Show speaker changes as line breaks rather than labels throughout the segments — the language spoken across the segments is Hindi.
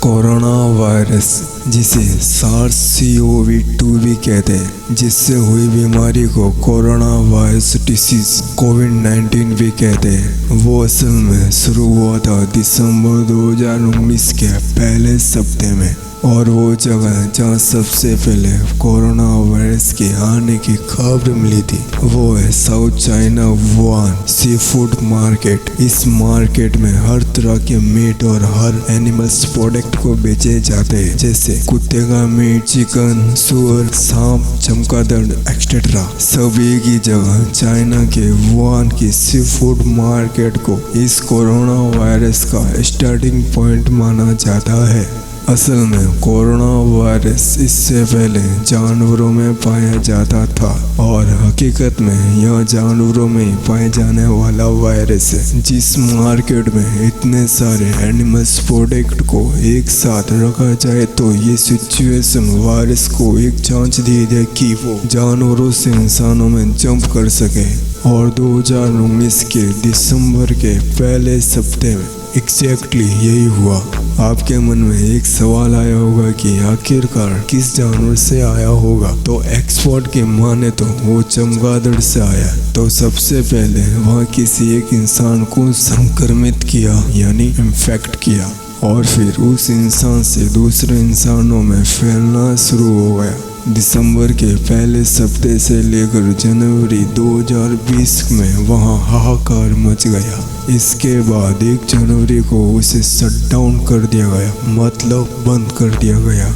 कोरोना वायरस, जिसे SARS-CoV-2 भी कहते हैं, जिससे हुई बीमारी को कोरोना वायरस डिसीज कोविड-19 भी कहते हैं, वो असल में शुरू हुआ था दिसंबर 2019 के पहले सप्ताह में। और वो जगह जहाँ सबसे पहले कोरोना वायरस के आने की खबर मिली थी वो है south China Wuhan sea food market. इस मार्केट में हर तरह के मीट और हर एनिमल्स प्रोडक्ट को बेचे जाते हैं, जैसे कुत्ते का मीट, चिकन, सुअर, सांप, चमगादड़ एक्सेट्रा। सब एक ही जगह चाइना के वुहान की सी फूड मार्केट को इस कोरोना वायरस का स्टार्टिंग पॉइंट माना जाता है। असल में कोरोना वायरस इससे पहले जानवरों में पाया जाता था और हकीकत में यह जानवरों में ही पाए जाने वाला वायरस है। जिस मार्केट में इतने सारे एनिमल्स प्रोडक्ट को एक साथ रखा जाए तो ये सिचुएशन वायरस को एक चांस दे दे कि वो जानवरों से इंसानों में जंप कर सके। और 2019 के दिसंबर के पहले सप्ताह में एग्जैक्टली यही हुआ। आपके मन में एक सवाल आया होगा कि आखिरकार किस जानवर से आया होगा, तो एक्सपर्ट के माने तो वो चमगादड़ से आया। तो सबसे पहले वह किसी एक इंसान को संक्रमित किया यानी इन्फेक्ट किया और फिर उस इंसान से दूसरे इंसानों में फैलना शुरू हो गया। दिसंबर के पहले सप्ताह से लेकर जनवरी 2020 में वहाँ हाहाकार मच गया। इसके बाद 1 जनवरी को उसे शट डाउन कर दिया गया, मतलब बंद कर दिया गया।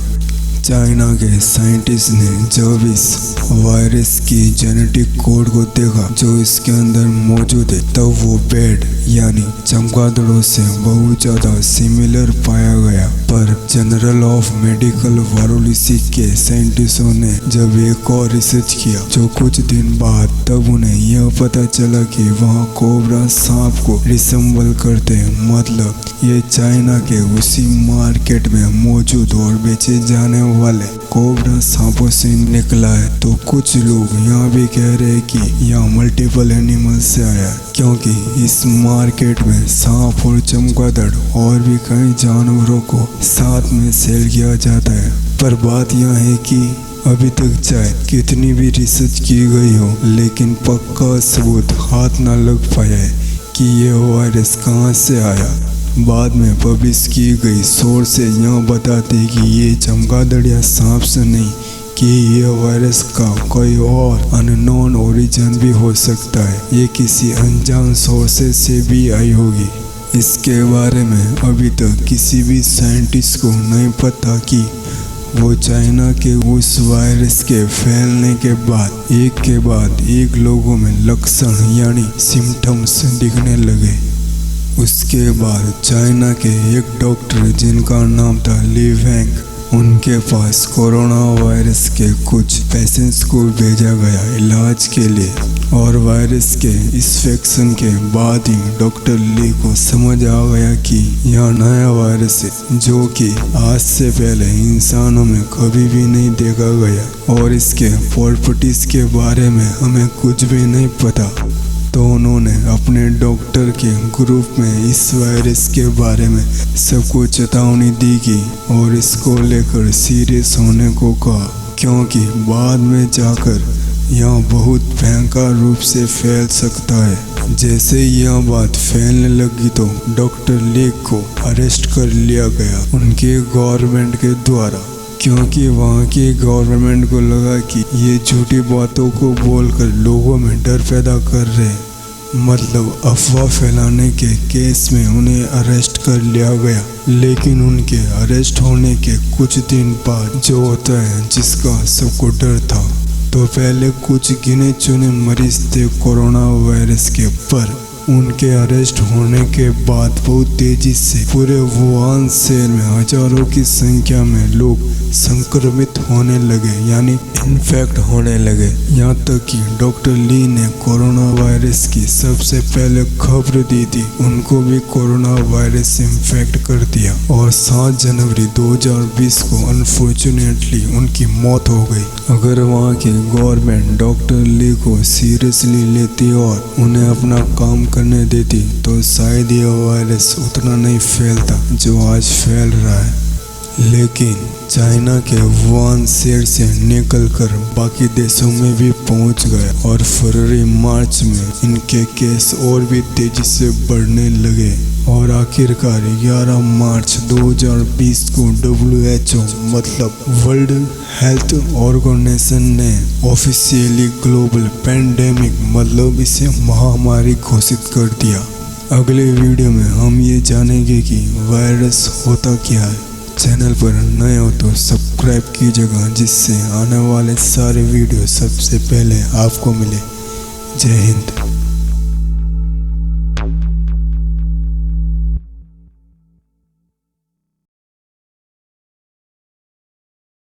चाइना के साइंटिस्ट ने जब इस वायरस की जेनेटिक कोड को देखा जो इसके अंदर मौजूद है, तब वो बैड यानी चमगादड़ों से बहुत ज़्यादा सिमिलर पाया गया। पर जनरल ऑफ मेडिकल वायरोलॉजी के साइंटिस्टों ने जब एक और रिसर्च किया जो कुछ दिन बाद, तब उन्हें यह पता चला कि वहाँ कोबरा सांप को रिसेंबल करते हैं, मतलब ये चाइना के उसी मार्केट में मौजूद और बेचे जाने वाले कोबरा सांपों से निकला है। तो कुछ लोग यहाँ भी कह रहे हैं कि यहाँ मल्टीपल एनिमल से आया है, क्योंकि इस मार्केट में सांप और चमगादड़ और भी कई जानवरों को साथ में सेल किया जाता है। पर बात यह है कि अभी तक चाहे कितनी भी रिसर्च की गई हो, लेकिन पक्का सबूत हाथ ना लग पाया है कि यह वायरस कहाँ से आया। बाद में पब्लिश की गई सोर्स से यह बताते कि ये चमगादड़ या सांप से नहीं, कि यह वायरस का कोई और अननोन ओरिजिन भी हो सकता है, ये किसी अनजान सोर्सेस से भी आई होगी। इसके बारे में अभी तक किसी भी साइंटिस्ट को नहीं पता कि वो चाइना के उस वायरस के फैलने के बाद एक लोगों में लक्षण यानी सिम्टम्स दिखने लगे। उसके बाद चाइना के एक डॉक्टर जिनका नाम था ली वेंग, उनके पास कोरोना वायरस के कुछ पेशेंट्स को भेजा गया इलाज के लिए। और वायरस के इन्फेक्शन के बाद ही डॉक्टर ली को समझ आ गया कि यह नया वायरस है जो कि आज से पहले इंसानों में कभी भी नहीं देखा गया और इसके प्रॉपर्टीज के बारे में हमें कुछ भी नहीं पता। तो उन्होंने अपने डॉक्टर के ग्रुप में इस वायरस के बारे में सबको चेतावनी दी कि और इसको लेकर सीरियस होने को कहा, क्योंकि बाद में जाकर यह बहुत भयंकर रूप से फैल सकता है। जैसे यह बात फैलने लगी तो डॉक्टर ली को अरेस्ट कर लिया गया उनके गवर्नमेंट के द्वारा, क्योंकि वहाँ की गवर्नमेंट को लगा कि ये झूठी बातों को बोलकर लोगों में डर पैदा कर रहे हैं, मतलब अफवाह फैलाने के केस में उन्हें अरेस्ट कर लिया गया। लेकिन उनके अरेस्ट होने के कुछ दिन बाद जो होता है जिसका सबको डर था, तो पहले कुछ गिने चुने मरीज थे कोरोना वायरस के, पर उनके अरेस्ट होने के बाद बहुत तेजी से पूरे वुहान शहर में हजारों की संख्या में लोग संक्रमित होने लगे यानी इन्फेक्ट होने लगे। यहाँ तक कि डॉक्टर ली ने कोरोना वायरस की सबसे पहले खबर दी थी, उनको भी कोरोना वायरस से इन्फेक्ट कर दिया और 7 जनवरी 2020 को अनफॉर्चुनेटली उनकी मौत हो गई। अगर वहाँ की गवर्नमेंट डॉक्टर ली को सीरियसली लेती और उन्हें अपना काम करने देती तो शायद यह वायरस उतना नहीं फैलता जो आज फैल रहा है। लेकिन चाइना के वुहान शहर से निकलकर बाकी देशों में भी पहुंच गए और फरवरी मार्च में इनके केस और भी तेजी से बढ़ने लगे और आखिरकार 11 मार्च 2020 को WHO मतलब वर्ल्ड हेल्थ ऑर्गेनाइजेशन ने ऑफिशियली ग्लोबल पैंडेमिक मतलब इसे महामारी घोषित कर दिया। अगले वीडियो में हम ये जानेंगे कि वायरस होता क्या है। चैनल पर नए हो तो सब्सक्राइब कीजिएगा जिससे आने वाले सारे वीडियो सबसे पहले आपको मिले। जय हिंद।